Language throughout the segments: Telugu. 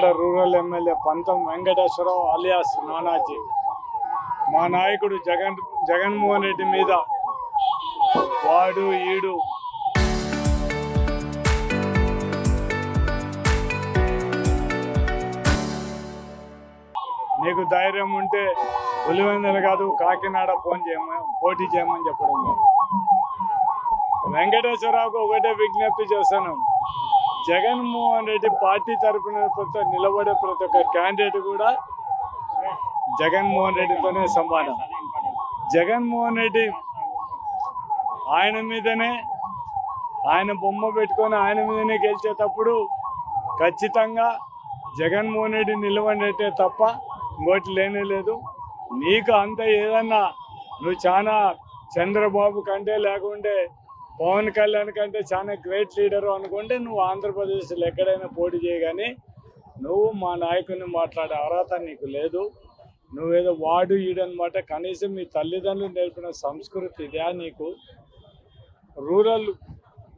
కాకినాడ రూరల్ ఎమ్మెల్యే పంతం వెంకటేశ్వరరావు అలియాస్ నానాజీ మా నాయకుడు జగన్మోహన్ రెడ్డి మీద వాడు ఈడు నీకు ధైర్యం ఉంటే పులివెందులు కాదు కాకినాడ పోటీ చేయమని చెప్పడం. వెంకటేశ్వరరావుకు ఒకటే విజ్ఞప్తి చేస్తాను, జగన్మోహన్ రెడ్డి పార్టీ తరఫున నిలబడే ప్రతి ఒక్క క్యాండిడేట్ కూడా జగన్మోహన్ రెడ్డితోనే సమానం. జగన్మోహన్ రెడ్డి ఆయన మీదనే ఆయన బొమ్మ పెట్టుకొని ఆయన మీదనే గెలిచేటప్పుడు ఖచ్చితంగా జగన్మోహన్ రెడ్డి నిలబడినట్టే తప్ప ఇంకోటి లేనే లేదు. నీకు అంత ఏదన్నా నువ్వు చాలా చంద్రబాబు కంటే లేకుంటే పవన్ కళ్యాణ్ కంటే చాలా గ్రేట్ లీడరు అనుకుంటే నువ్వు ఆంధ్రప్రదేశ్లో ఎక్కడైనా పోటీ చేయగానే నువ్వు మా నాయకుడిని మాట్లాడే అర్హత నీకు లేదు. నువ్వేదో వాడు ఈడనమాట. కనీసం మీ తల్లిదండ్రులు నేర్పిన సంస్కృతి ఇదే నీకు.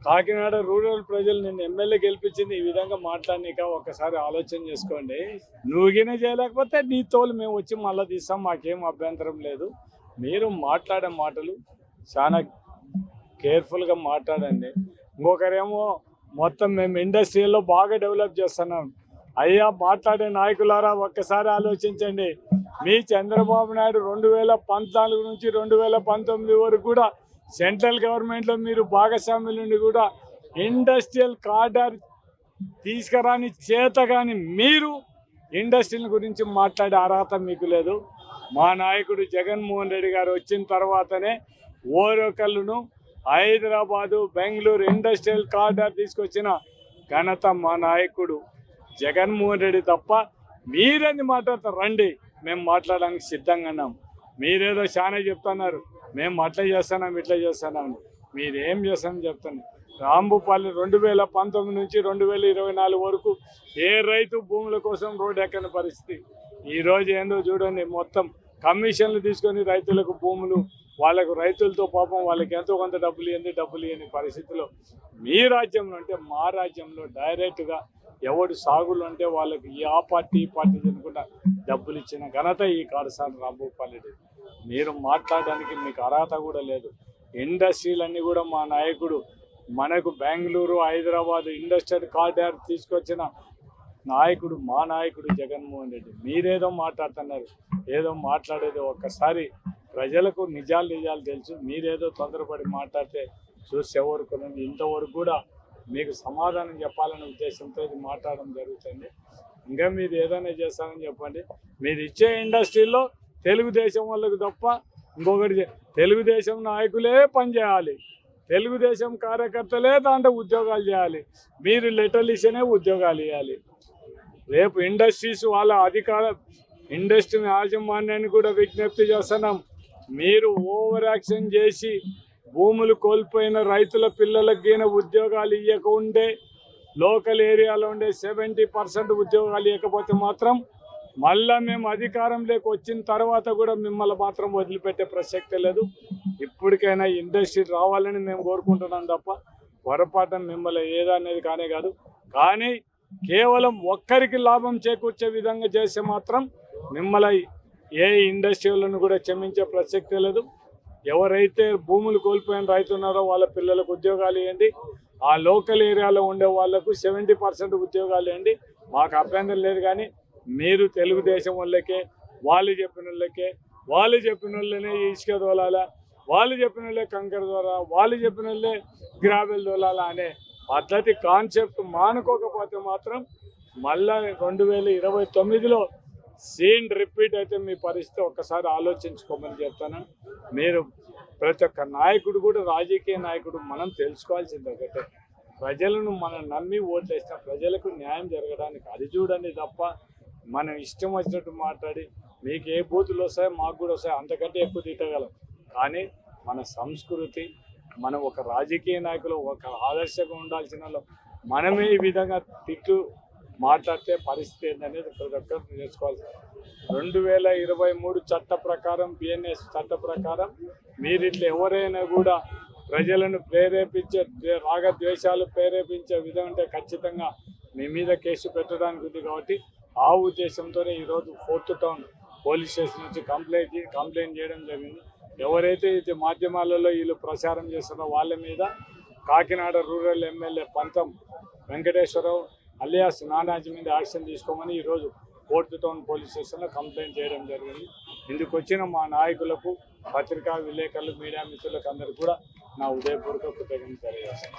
కాకినాడ రూరల్ ప్రజలు నిన్ను ఎమ్మెల్యే గెలిపించింది ఈ విధంగా మాట్లాడినాక ఒక్కసారి ఆలోచన చేసుకోండి. నువ్వుగినే చేయలేకపోతే నీ తోలు మేము వచ్చి మళ్ళీ తీస్తాం, మాకేం అభ్యంతరం లేదు. మీరు మాట్లాడే మాటలు చాలా కేర్ఫుల్గా మాట్లాడండి. ఇంకొకరేమో మొత్తం మేము ఇండస్ట్రీలో బాగా డెవలప్ చేస్తున్నాం. అయ్యా మాట్లాడే నాయకులారా ఒక్కసారి ఆలోచించండి. మీ చంద్రబాబు నాయుడు 2014 నుంచి 2019 వరకు కూడా సెంట్రల్ గవర్నమెంట్లో మీరు భాగస్వామ్యుల నుండి కూడా ఇండస్ట్రియల్ కార్డర్ తీసుకురాని చేత కానీ మీరు ఇండస్ట్రీల గురించి మాట్లాడే అర్హత మీకు లేదు. మా నాయకుడు జగన్మోహన్ రెడ్డి గారు వచ్చిన తర్వాతనే ఓరకల్లును హైదరాబాదు బెంగళూరు ఇండస్ట్రియల్ కార్డర్ తీసుకొచ్చిన ఘనత మా నాయకుడు జగన్మోహన్ రెడ్డి తప్ప మీరేంది మాట్లాడతారు? రండి, మేము మాట్లాడడానికి సిద్ధంగా ఉన్నాం. మీరేదో చాలా చెప్తున్నారు, మేము అట్లా చేస్తున్నాం ఇట్లా చేస్తున్నాం. మీరేం చేస్తామని చెప్తాను. రాంభూపాలి 2019 నుంచి 2024 వరకు ఏ రైతు భూముల కోసం రోడ్డు ఎక్కని పరిస్థితి. ఈరోజు ఏందో చూడండి, మొత్తం కమిషన్లు తీసుకొని రైతులకు భూములు, వాళ్ళకు రైతులతో పాపం వాళ్ళకి ఎంతో కొంత డబ్బులు ఇవ్వని పరిస్థితిలో మీ రాజ్యంలో అంటే మా రాజ్యంలో డైరెక్ట్గా ఎవడు సాగులు అంటే వాళ్ళకి ఆ పార్టీ ఈ పార్టీ అనుకుంటా డబ్బులు ఇచ్చిన ఘనత ఈ కాడసాని రాంభూపాలి. మీరు మాట్లాడడానికి మీకు అర్హత కూడా లేదు. ఇండస్ట్రీలన్నీ కూడా మా నాయకుడు మనకు బెంగళూరు హైదరాబాద్ ఇండస్ట్రియల్ కార్డర్ తీసుకొచ్చిన నాయకుడు మా నాయకుడు జగన్మోహన్ రెడ్డి. మీరేదో మాట్లాడుతున్నారు, ఏదో మాట్లాడేది ఒక్కసారి ప్రజలకు నిజాలు తెలుసు. మీరేదో తొందరపడి మాట్లాడితే చూసి ఎవరికి ఇంతవరకు కూడా మీకు సమాధానం చెప్పాలనే ఉద్దేశంతో ఇది మాట్లాడడం జరుగుతుంది. ఇంకా మీరు ఏదైనా చేస్తారని చెప్పండి. మీరు ఇచ్చే ఇండస్ట్రీలో తెలుగుదేశం వాళ్ళకు తప్ప ఇంకొకటి తెలుగుదేశం నాయకులే పనిచేయాలి, తెలుగుదేశం కార్యకర్తలే దాంట్లో ఉద్యోగాలు చేయాలి. మీరు లెటర్లు ఇస్తేనే ఉద్యోగాలు ఇవ్వాలి. రేపు ఇండస్ట్రీస్ వాళ్ళ ఇండస్ట్రీ యాజమాన్యాన్ని కూడా విజ్ఞప్తి చేస్తున్నాం. మీరు ఓవర్ యాక్షన్ చేసి భూములు కోల్పోయిన రైతుల పిల్లలకి ఉద్యోగాలు ఇవ్వకుంటే లోకల్ ఏరియాలో ఉండే 70% ఉద్యోగాలు ఇవ్వకపోతే మాత్రం మళ్ళా మేము అధికారంలోకి వచ్చిన తర్వాత కూడా మిమ్మల్ని మాత్రం వదిలిపెట్టే ప్రసక్తే లేదు. ఇప్పటికైనా ఇండస్ట్రీ రావాలని మేము కోరుకుంటున్నాం తప్ప పొరపాటున మిమ్మల్ని ఏదనేది కానే కాదు. కానీ కేవలం ఒక్కరికి లాభం చేకూర్చే విధంగా చేస్తే మాత్రం మిమ్మల్ని ఏ ఇండస్ట్రీలను కూడా క్షమించే ప్రసక్తే లేదు. ఎవరైతే భూములు కోల్పోయిన రైతున్నారో వాళ్ళ పిల్లలకు ఉద్యోగాలు ఇవ్వండి. ఆ లోకల్ ఏరియాలో ఉండే వాళ్లకు 70% ఉద్యోగాలు ఇవ్వండి, మాకు అభ్యంతరం లేదు. కానీ మీరు తెలుగుదేశం వాళ్ళకే వాళ్ళు చెప్పిన వాళ్ళనే ఇసుక తోలాలా, వాళ్ళు చెప్పిన వాళ్ళే కంకర తోలాలా, వాళ్ళు చెప్పిన వాళ్ళే గ్రావెల్ తోలాలా అనే పద్ధతి కాన్సెప్ట్ మానుకోకపోతే మాత్రం మళ్ళా 2029లో సీన్ రిపీట్ అయితే మీ పరిస్థితి ఒక్కసారి ఆలోచించుకోమని చెప్తాను. మీరు ప్రతి ఒక్క నాయకుడు కూడా రాజకీయ నాయకుడు మనం తెలుసుకోవాల్సింది ఒకటే, ప్రజలను మనం నమ్మి ఓట్లేసిన ప్రజలకు న్యాయం జరగడానికి అది చూడండి తప్ప మనం ఇష్టం వచ్చినట్టు మాట్లాడి మీకు ఏ బూతులు వస్తాయో మాకు కూడా వస్తాయి, అంతకంటే ఎక్కువ తిట్టగలం. కానీ మన సంస్కృతి, మనం ఒక రాజకీయ నాయకులు ఒక ఆదర్శంగా ఉండాల్సిన మనమే ఈ విధంగా తిట్టు మాట్లాడితే పరిస్థితి ఏంటనేది ప్రతి ఒక్కరు నేర్చుకోవాలి. 2023 చట్ట ప్రకారం బిఎన్ఎస్ చట్ట ప్రకారం మీరు ఇట్లా ఎవరైనా కూడా ప్రజలను ప్రేరేపించే రాగద్వేషాలు ప్రేరేపించే విధంగా ఖచ్చితంగా మీ మీద కేసు పెట్టడానికి ఉంది. కాబట్టి ఆ ఉద్దేశంతోనే ఈరోజు 4th టౌన్ పోలీస్ స్టేషన్ నుంచి కంప్లైంట్ చేయడం జరిగింది. ఎవరైతే ఇది మాధ్యమాలలో వీళ్ళు ప్రచారం చేస్తున్నారో వాళ్ళ మీద కాకినాడ రూరల్ ఎమ్మెల్యే పంతం వెంకటేశ్వరరావు అలియాస్ నానాజీ మీద యాక్షన్ తీసుకోమని ఈరోజు 4th టౌన్ పోలీస్ స్టేషన్లో కంప్లైంట్ చేయడం జరిగింది. ఇందుకు వచ్చిన మా నాయకులకు, పత్రికా విలేకరులు, మీడియా మిత్రులకు అందరికీ కూడా నా ఉదయపూర్వక కృతజ్ఞతలు తెలియజేస్తాను.